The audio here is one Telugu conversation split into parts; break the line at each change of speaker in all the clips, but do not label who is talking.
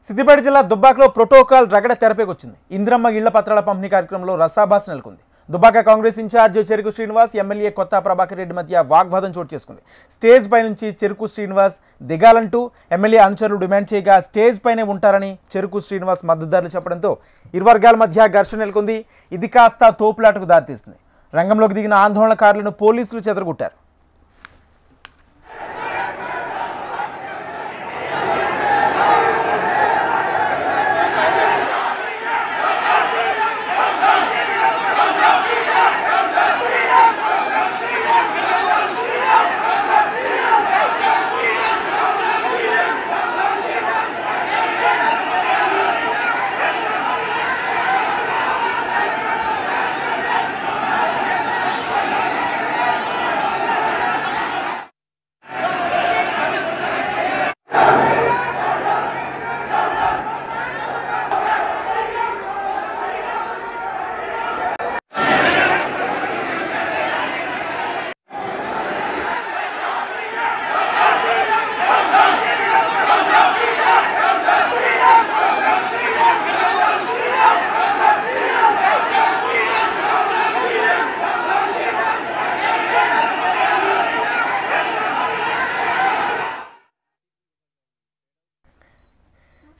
సిద్దిపేట జిల్లా దుబ్బాకలో ప్రోటోకాల్ రగడ తెరపైకి వచ్చింది. ఇంద్రమ్మ ఇళ్ల పత్రాల పంపిణీ కార్యక్రమంలో రసాభాస నెలకొంది. దుబ్బాక కాంగ్రెస్ ఇన్ఛార్జ్ చెరుకు శ్రీనివాస్, ఎమ్మెల్యే కొత్త ప్రభాకర్ రెడ్డి మధ్య వాగ్వాదం చోటు చేసుకుంది. స్టేజ్ పై నుంచి చెరుకు శ్రీనివాస్ దిగాలంటూ ఎమ్మెల్యే అనుచరులు డిమాండ్ చేయగా స్టేజ్ పైనే ఉంటారని చెరుకు శ్రీనివాస్ మద్దతుదారులు చెప్పడంతో ఇరు వర్గాల మధ్య ఘర్షణ నెలకొంది. ఇది కాస్త తోపులాటకు దారితీసింది. రంగంలోకి దిగిన ఆందోళనకారులను పోలీసులు చెదరగొట్టారు.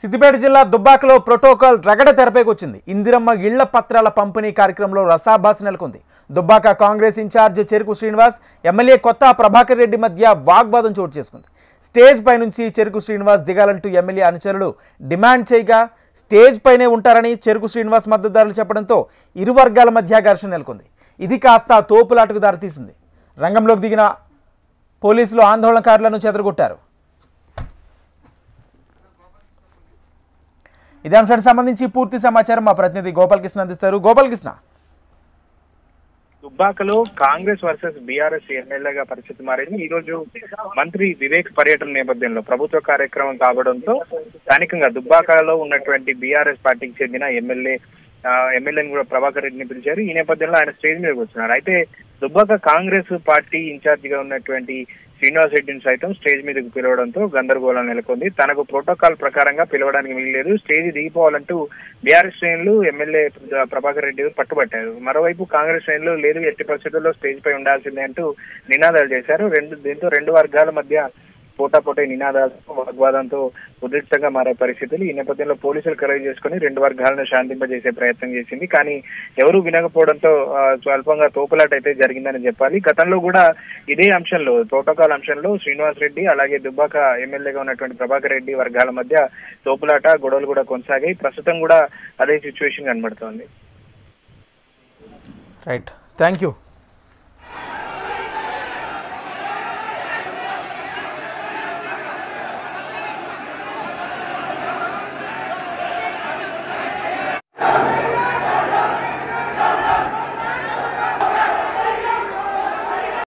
సిద్దిపేట జిల్లా దుబ్బాకలో ప్రోటోకాల్ రగడ తెరపైకి వచ్చింది. ఇందిరమ్మ ఇళ్ల పత్రాల పంపిణీ కార్యక్రమంలో రసాభాస నెలకొంది. దుబ్బాక కాంగ్రెస్ ఇన్ఛార్జ్ చెరుకు శ్రీనివాస్, ఎమ్మెల్యే కొత్త ప్రభాకర్ రెడ్డి మధ్య వాగ్వాదం చోటు చేసుకుంది. స్టేజ్ పై నుంచి చెరుకు శ్రీనివాస్ దిగాలంటూ ఎమ్మెల్యే అనుచరులు డిమాండ్ చేయగా స్టేజ్ పైనే ఉంటారని చెరుకు శ్రీనివాస్ మద్దతుదారులు చెప్పడంతో ఇరు వర్గాల మధ్య ఘర్షణ నెలకొంది. ఇది కాస్త తోపులాటకు దారితీసింది. రంగంలోకి దిగిన పోలీసులు ఆందోళనకారులను చెదరగొట్టారు. ఇదే అంశానికి సంబంధించి పూర్తి సమాచారం మా ప్రతినిధి గోపాలకృష్ణ అందిస్తారు. గోపాలకృష్ణ,
దుబ్బాకలో కాంగ్రెస్ వర్సెస్ బీఆర్ఎస్ ఎమ్మెల్యేగా పరిస్థితి మారింది. ఈ రోజు మంత్రి వివేక్ పర్యటన నేపథ్యంలో ప్రభుత్వ కార్యక్రమం కావడంతో స్థానికంగా దుబ్బాకలో ఉన్నటువంటి బీఆర్ఎస్ పార్టీకి చెందిన ఎమ్మెల్యేని కూడా ప్రభాకర్ రెడ్డిని పిలిచారు. ఈ నేపథ్యంలో ఆయన స్టేజ్ మీదకి వచ్చినారు. అయితే దుబ్బాక కాంగ్రెస్ పార్టీ ఇన్ఛార్జ్ గా ఉన్నటువంటి శ్రీనివాస్ రెడ్డిని సైతం స్టేజ్ మీదకు పిలవడంతో గందరగోళం నెలకొంది. తనకు ప్రోటోకాల్ ప్రకారంగా పిలవడానికి వీల్లేదు, స్టేజ్ దిగిపోవాలంటూ బీఆర్ఎస్ శ్రేణులు ఎమ్మెల్యే ప్రభాకర్ రెడ్డి పట్టుబట్టారు. మరోవైపు కాంగ్రెస్ శ్రేణులు లేదు, ఎట్టి పరిస్థితుల్లో స్టేజ్ పై ఉండాల్సిందే అంటూ నినాదాలు చేశారు. దీంతో రెండు వర్గాల మధ్య పోటాపోటీ నినాదాలతో వాగ్వాదంతో ఉద్రిక్తంగా మారే పరిస్థితులు. ఈ నేపథ్యంలో పోలీసులు కలెక్ట్ చేసుకుని రెండు వర్గాలను శాంతింపజేసే ప్రయత్నం చేసింది. కానీ ఎవరూ వినకపోవడంతో స్వల్పంగా తోపులాట అయితే జరిగిందని చెప్పాలి. గతంలో కూడా ఇదే అంశంలో, ప్రోటోకాల్ అంశంలో శ్రీనివాస్ రెడ్డి అలాగే దుబ్బాక ఎమ్మెల్యేగా ఉన్నటువంటి ప్రభాకర్ రెడ్డి వర్గాల మధ్య తోపులాట గొడవలు కూడా కొనసాగాయి. ప్రస్తుతం కూడా అదే సిచ్యువేషన్ కనబడుతోంది.
Right, thank you.